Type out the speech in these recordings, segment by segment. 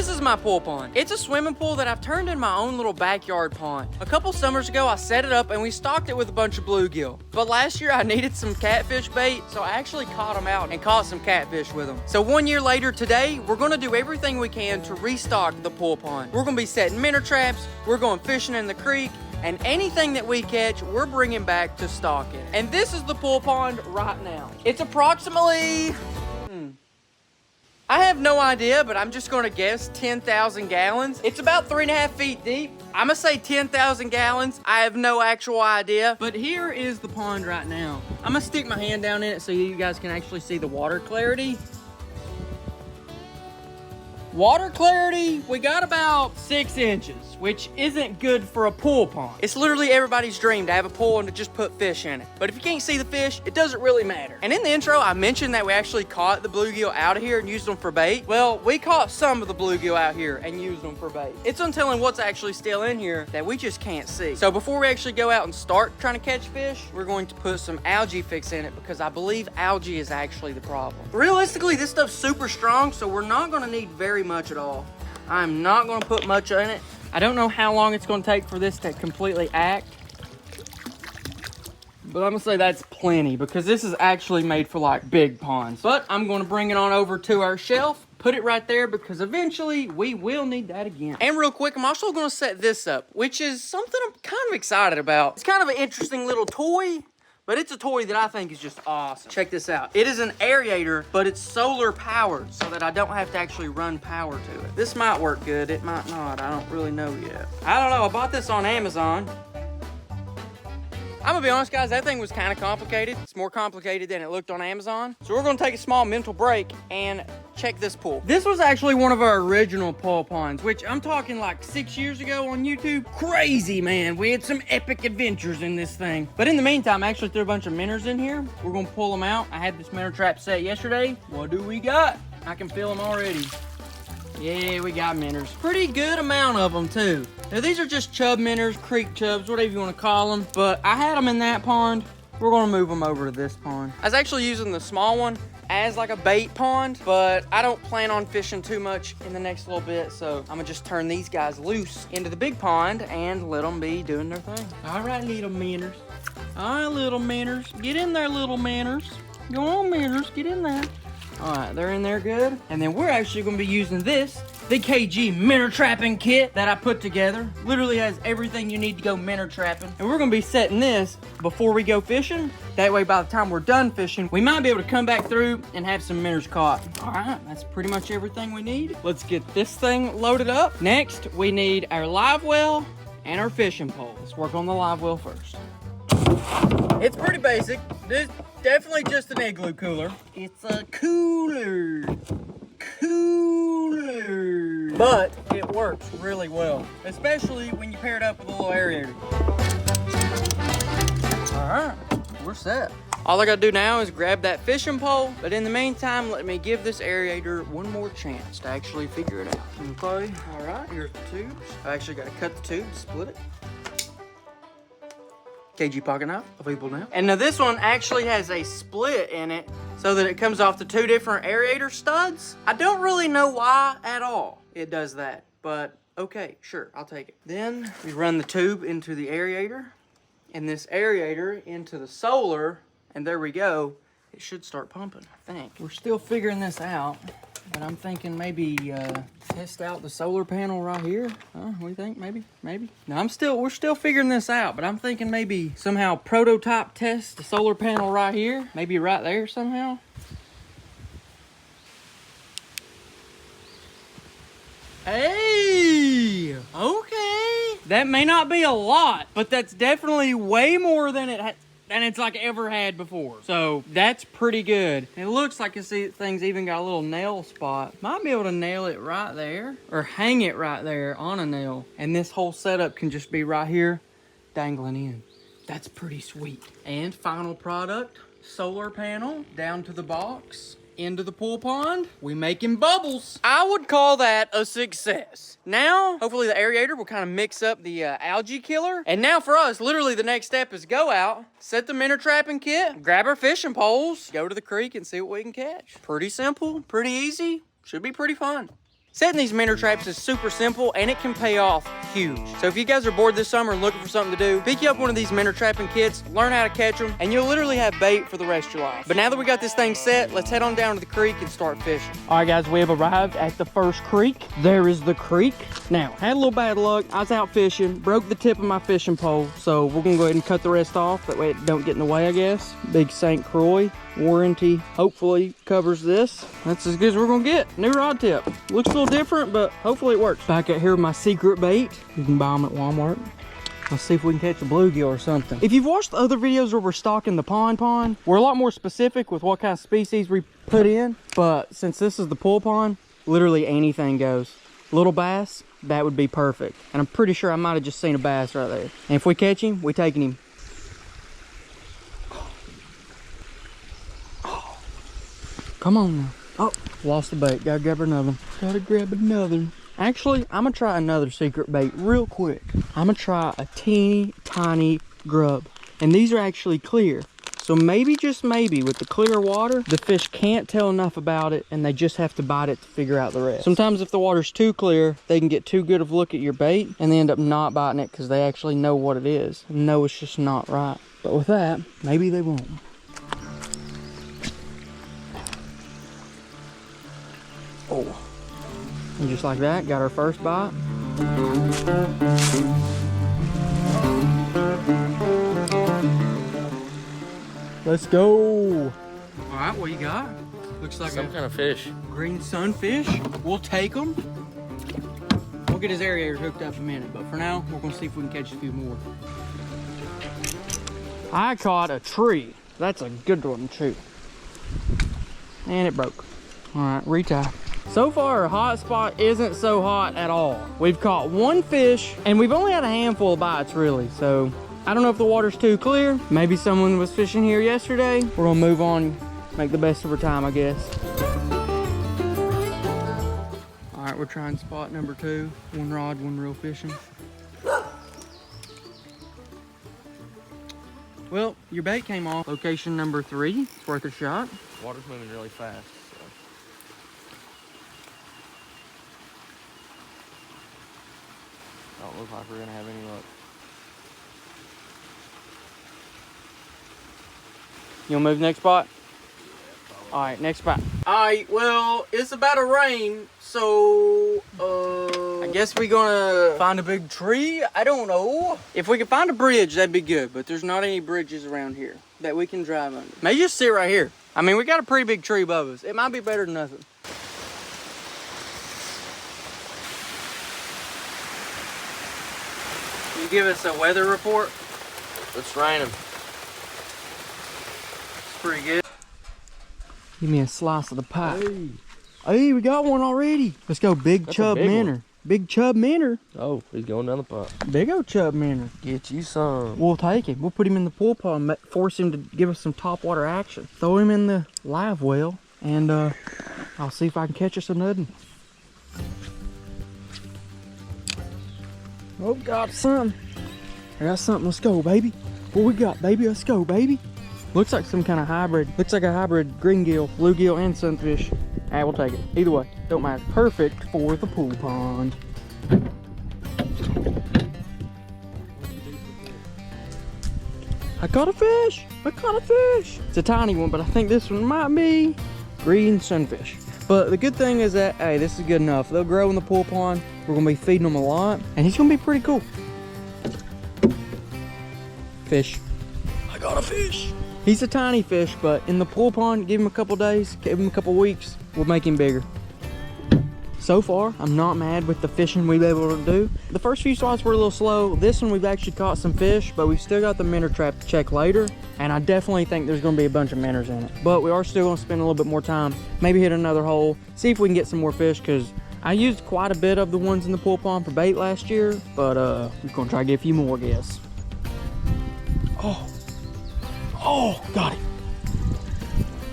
This is my pool pond. It's a swimming pool that I've turned into my own little backyard pond. A couple summers ago, I set it up and we stocked it with a bunch of bluegill. But last year I needed some catfish bait, so I actually caught them out and caught some catfish with them. So 1 year later today, we're gonna do everything we can to restock the pool pond. We're gonna be setting minnow traps, we're going fishing in the creek, and anything that we catch, we're bringing back to stock it. And this is the pool pond right now. It's approximately, I have no idea, but I'm just gonna guess 10,000 gallons. It's about 3.5 feet deep. I'm gonna say 10,000 gallons. I have no actual idea. But here is the pond right now. I'm gonna stick my hand down in it so you guys can actually see the water clarity. Water clarity, we got about 6 inches, which isn't good for a pool pond. It's literally everybody's dream to have a pool and to just put fish in it. But if you can't see the fish, it doesn't really matter. And in the intro, I mentioned that we actually caught the bluegill out of here and used them for bait. Well, we caught some of the bluegill out here and used them for bait. It's untelling what's actually still in here that we just can't see. So before we actually go out and start trying to catch fish, we're going to put some algae fix in it because I believe algae is actually the problem. Realistically, this stuff's super strong, so we're not gonna need very much at all. I'm not gonna put much in it. I don't know how long it's gonna take for this to completely act, but I'm gonna say that's plenty because this is actually made for like big ponds. But I'm gonna bring it on over to our shelf, put it right there because eventually we will need that again. And real quick, I'm also gonna set this up, which is something I'm kind of excited about. It's kind of an interesting little toy, but it's a toy that I think is just awesome. Check this out. It is an aerator, but it's solar powered so that I don't have to actually run power to it. This might work good, it might not. I don't really know yet. I don't know, I bought this on Amazon. I'm gonna be honest, guys, that thing was kind of complicated. It's more complicated than it looked on Amazon. So we're gonna take a small mental break and check this pool. This was actually one of our original pool ponds, which I'm talking like 6 years ago on YouTube. Crazy, man. We had some epic adventures in this thing. But in the meantime, I actually threw a bunch of minnows in here. We're gonna pull them out. I had this minnow trap set yesterday. What do we got? I can feel them already. Yeah, we got minnows. Pretty good amount of them too. Now these are just chub minnows, creek chubs, whatever you want to call them. But I had them in that pond. We're gonna move them over to this pond. I was actually using the small one as like a bait pond, but I don't plan on fishing too much in the next little bit, so I'm gonna just turn these guys loose into the big pond and let them be doing their thing. All right, little minnows. All right, little minnows. Get in there, little minnows. Go on, minnows, get in there. All right, they're in there good. And then we're actually gonna be using this, the KG minnow trapping kit that I put together. Literally has everything you need to go minnow trapping. And we're gonna be setting this before we go fishing. That way, by the time we're done fishing, we might be able to come back through and have some minnows caught. All right, that's pretty much everything we need. Let's get this thing loaded up. Next, we need our live well and our fishing pole. Let's work on the live well first. It's pretty basic. This definitely just an igloo cooler. It's a cooler. But it works really well, especially when you pair it up with a little aerator. All right, we're set. All I gotta do now is grab that fishing pole, but in the meantime, let me give this aerator one more chance to actually figure it out. Okay, all right, here's the tubes. I actually gotta cut the tube, split it. KG pocket knife available now. And now this one actually has a split in it so that it comes off the 2 different aerator studs. I don't really know why at all it does that, but okay, sure, I'll take it. Then we run the tube into the aerator and this aerator into the solar, and there we go. It should start pumping, I think. We're still figuring this out, but I'm thinking maybe test out the solar panel right here. What do you think? Maybe? No, we're still figuring this out, but I'm thinking maybe somehow prototype test the solar panel right here. Maybe right there somehow. Hey, okay. That may not be a lot, but that's definitely way more than it's like ever had before. So that's pretty good. It looks like this thing's even got a little nail spot. Might be able to nail it right there or hang it right there on a nail. And this whole setup can just be right here dangling in. That's pretty sweet. And final product, solar panel down to the box. Into the pool pond, we making bubbles. I would call that a success. Now, hopefully the aerator will kind of mix up the algae killer. And now for us, literally the next step is go out, set the minnow trapping kit, grab our fishing poles, go to the creek and see what we can catch. Pretty simple, pretty easy, should be pretty fun. Setting these minnow traps is super simple and it can pay off huge. So if you guys are bored this summer and looking for something to do, pick you up one of these minnow trapping kits, learn how to catch them, and you'll literally have bait for the rest of your life. But now that we got this thing set, let's head on down to the creek and start fishing. All right, guys, we have arrived at the first creek. There is the creek. Now, had a little bad luck. I was out fishing, broke the tip of my fishing pole, so we're gonna go ahead and cut the rest off. That way it don't get in the way, I guess. Big St. Croix warranty hopefully covers this. That's as good as we're gonna get. New rod tip. Looks a little different, but hopefully it works. Back out here with my secret bait. You can buy them at Walmart. Let's see if we can catch a bluegill or something. If you've watched the other videos where we're stocking the pond, we're a lot more specific with what kind of species we put in. But since this is the pool pond, literally anything goes. Little bass, that would be perfect. And I'm pretty sure I might have just seen a bass right there. And if we catch him, we taking him. Come on now. Oh, lost the bait. Gotta grab another. Gotta grab another. Actually, I'm gonna try another secret bait real quick. I'm gonna try a teeny tiny grub. And these are actually clear. So maybe, just maybe, with the clear water, the fish can't tell enough about it and they just have to bite it to figure out the rest. Sometimes if the water's too clear, they can get too good of a look at your bait and they end up not biting it because they actually know what it is and know it's just not right. But with that, maybe they won't. Oh, and just like that, got our first bite. Let's go. All right, what you got? Looks like some kind of fish. Green sunfish. We'll take them. We'll get his aerator hooked up in a minute, but for now, we're gonna see if we can catch a few more. I caught a tree. That's a good one too. And it broke. All right, retie. So far, our hot spot isn't so hot at all. We've caught one fish, and we've only had a handful of bites, really. So, I don't know if the water's too clear. Maybe someone was fishing here yesterday. We're gonna move on, make the best of our time, I guess. All right, we're trying spot number 2. One rod, one reel fishing. Well, your bait came off. Location number 3, it's worth a shot. Water's moving really fast. Don't look like we're gonna have any luck. You wanna move next spot? All right, next spot. All right, well, it's about to rain, so I guess we're gonna find a big tree. I don't know. If we can find a bridge, that'd be good, but there's not any bridges around here that we can drive under. Maybe just sit right here. I mean, we got a pretty big tree above us. It might be better than nothing. Can you give us a weather report? It's raining. It's pretty good. Give me a slice of the pie. Hey, we got one already. Let's go, big chub minnow. Big chub minnow. Oh, he's going down the pipe. Big old chub minnow. Get you some. We'll take him. We'll put him in the pool pond, force him to give us some top water action. Throw him in the live well, and I'll see if I can catch us another. Oh, got something. I got something. Let's go, baby. What we got, baby? Let's go, baby. Looks like some kind of hybrid. Looks like a hybrid green gill, bluegill, and sunfish. Alright, we'll take it. Either way, don't matter. Perfect for the pool pond. I caught a fish. I caught a fish. It's a tiny one, but I think this one might be green sunfish. But the good thing is that, hey, this is good enough. They'll grow in the pool pond. We're gonna be feeding them a lot, and he's gonna be pretty cool. Fish. I got a fish. He's a tiny fish, but in the pool pond, give him a couple days, give him a couple weeks, we'll make him bigger. So far, I'm not mad with the fishing we've been able to do. The first few spots were a little slow. This one, we've actually caught some fish, but we've still got the minnow trap to check later. And I definitely think there's gonna be a bunch of minnows in it. But we are still gonna spend a little bit more time, maybe hit another hole, see if we can get some more fish, because I used quite a bit of the ones in the pool pond for bait last year, but we're gonna try to get a few more, I guess. Oh, got it.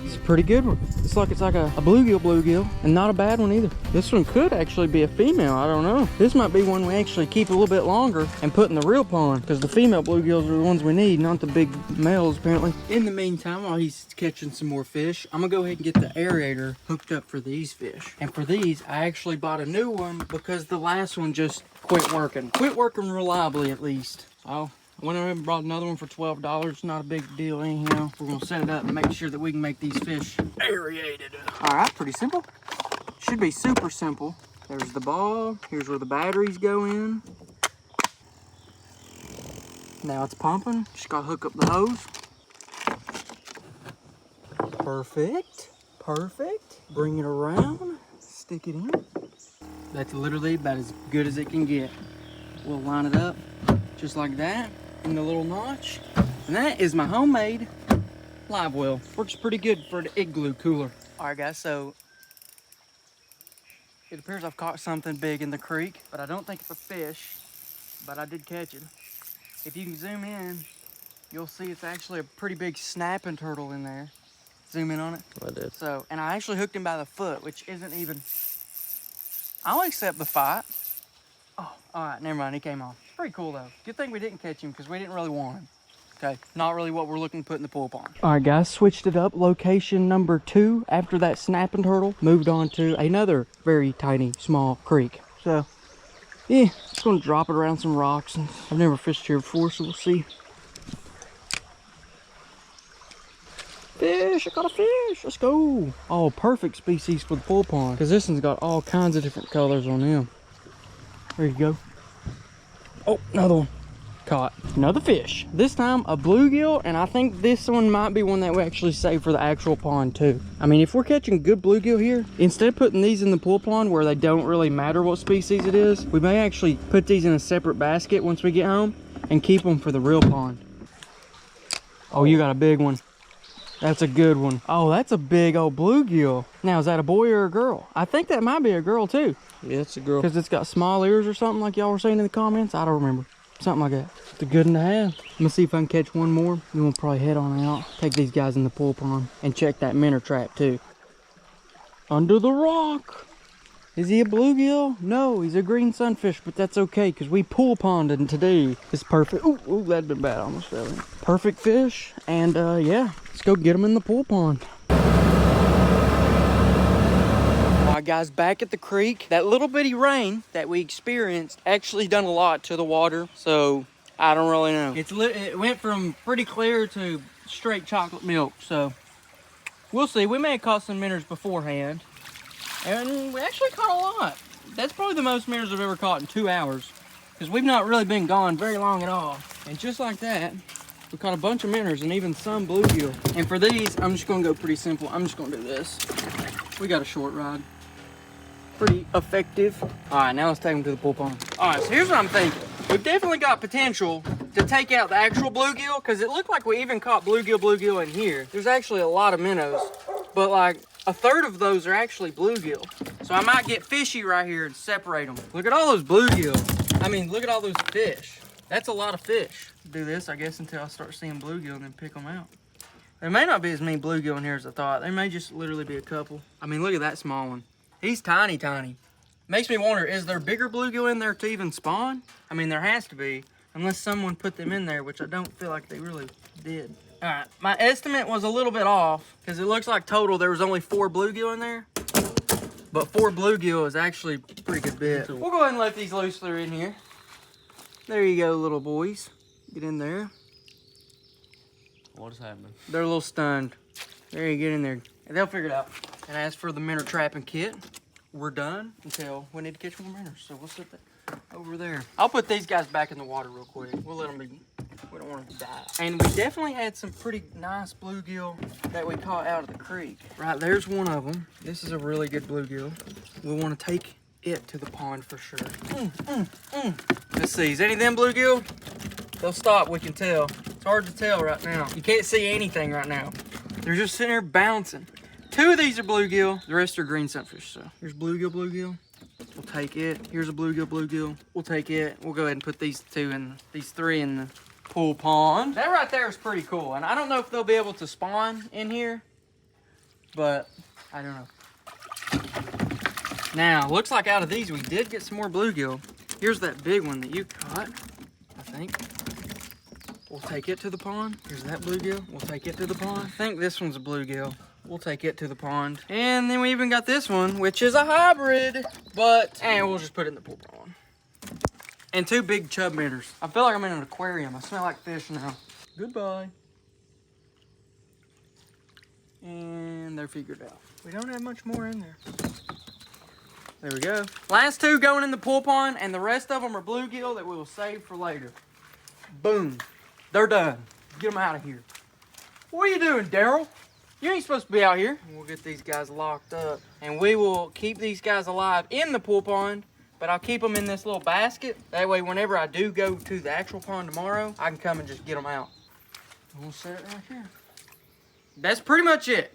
He's a pretty good one. It's like a bluegill, and not a bad one either. This one could actually be a female, I don't know. This might be one we actually keep a little bit longer and put in the real pond, because the female bluegills are the ones we need, not the big males apparently. In the meantime, while he's catching some more fish, I'm gonna go ahead and get the aerator hooked up for these fish. And for these, I actually bought a new one because the last one just quit working reliably at least. So I went ahead and brought another one for $12. Not a big deal anyhow. We're gonna set it up and make sure that we can make these fish aerated. All right, pretty simple. Should be super simple. There's the ball. Here's where the batteries go in. Now it's pumping. Just gotta hook up the hose. Perfect. Perfect. Bring it around. Stick it in. That's literally about as good as it can get. We'll line it up just like that in the little notch. And that is my homemade live well. Works pretty good for the igloo cooler. All right, guys, so it appears I've caught something big in the creek, but I don't think it's a fish, but I did catch it. If you can zoom in, you'll see it's actually a pretty big snapping turtle in there. Zoom in on it. I did. So, and I actually hooked him by the foot, which isn't even, I'll accept the fight. Oh, all right, never mind, he came off. Pretty cool though. Good thing we didn't catch him because we didn't really want him. Okay, not really what we're looking to put in the pool pond. All right, guys, switched it up. Location number 2 after that snapping turtle. Moved on to another very tiny, small creek. So, yeah, just gonna drop it around some rocks. And I've never fished here before, so we'll see. Fish, I got a fish, let's go. Oh, perfect species for the pool pond because this one's got all kinds of different colors on them. There you go. Oh, another one. Caught another fish. This time a bluegill, and I think this one might be one that we actually save for the actual pond too. I mean, if we're catching good bluegill here, instead of putting these in the pool pond where they don't really matter what species it is, we may actually put these in a separate basket once we get home and keep them for the real pond. Oh, you got a big one. That's a good one. Oh, that's a big old bluegill. Now, is that a boy or a girl? I think that might be a girl too. Yeah, it's a girl. Because it's got small ears or something like y'all were saying in the comments. I don't remember. Something like that. It's a good one to have. I'm gonna see if I can catch one more. Then we'll probably head on out. Take these guys in the pool pond and check that minnow trap too. Under the rock. Is he a bluegill? No, he's a green sunfish, but that's okay because we pool ponded today. It's perfect. Ooh, ooh, that'd been bad. I almost fell in. Perfect fish. And yeah, let's go get them in the pool pond. Alright guys, back at the creek. That little bitty rain that we experienced actually done a lot to the water. So I don't really know. It went from pretty clear to straight chocolate milk. So we'll see. We may have caught some minnows beforehand. And we actually caught a lot. That's probably the most minnows I've ever caught in 2 hours. Because we've not really been gone very long at all. And just like that, we caught a bunch of minnows and even some bluegill. And for these, I'm just going to go pretty simple. I'm just going to do this. We got a short rod. Pretty effective. All right, now let's take them to the pool pond. All right, so here's what I'm thinking. We've definitely got potential to take out the actual bluegill because it looked like we even caught bluegill in here. There's actually a lot of minnows, but like a third of those are actually bluegill. So I might get fishy right here and separate them. Look at all those bluegill. I mean, look at all those fish. That's a lot of fish. Do this, I guess, until I start seeing bluegill and then pick them out. There may not be as many bluegill in here as I thought. There may just literally be a couple. I mean, look at that small one. He's tiny, tiny. Makes me wonder, is there bigger bluegill in there to even spawn? I mean, there has to be, unless someone put them in there, which I don't feel like they really did. All right, my estimate was a little bit off, because it looks like total there was only 4 bluegill in there. But 4 bluegill is actually a pretty good bit. We'll go ahead and let these loose through in here. There you go, little boys. Get in there. What is happening? They're a little stunned. There you get in there. They'll figure it out. And as for the minnow trapping kit, we're done until we need to catch more minnows. So we'll set that over there. I'll put these guys back in the water real quick. We'll let them be. We don't want them to die. And we definitely had some pretty nice bluegill that we caught out of the creek. Right, there's one of them. This is a really good bluegill. We want to take it to the pond for sure. Let's see, is any of them bluegill? They'll stop, we can tell. It's hard to tell right now. You can't see anything right now. They're just sitting there bouncing. 2 of these are bluegill, the rest are green sunfish. So here's bluegill. We'll take it. Here's a bluegill. We'll take it. We'll go ahead and put these 2 and these 3 in the pool pond. That right there is pretty cool. And I don't know if they'll be able to spawn in here. but I don't know. Now, looks like out of these, we did get some more bluegill. Here's that big one that you caught, I think. We'll take it to the pond. Here's that bluegill. We'll take it to the pond. I think this one's a bluegill. We'll take it to the pond. And then we even got this one, which is a hybrid, but, and we'll just put it in the pool pond. And two big chub minnows. I feel like I'm in an aquarium. I smell like fish now. Goodbye. And they're figured out. We don't have much more in there. There we go. Last two going in the pool pond, and the rest of them are bluegill that we will save for later. Boom. They're done. Get them out of here. What are you doing, Daryl? You ain't supposed to be out here. We'll get these guys locked up, and we will keep these guys alive in the pool pond, but I'll keep them in this little basket. That way, whenever I do go to the actual pond tomorrow, I can come and just get them out. And we'll set it right here. That's pretty much it.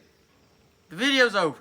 The video's over.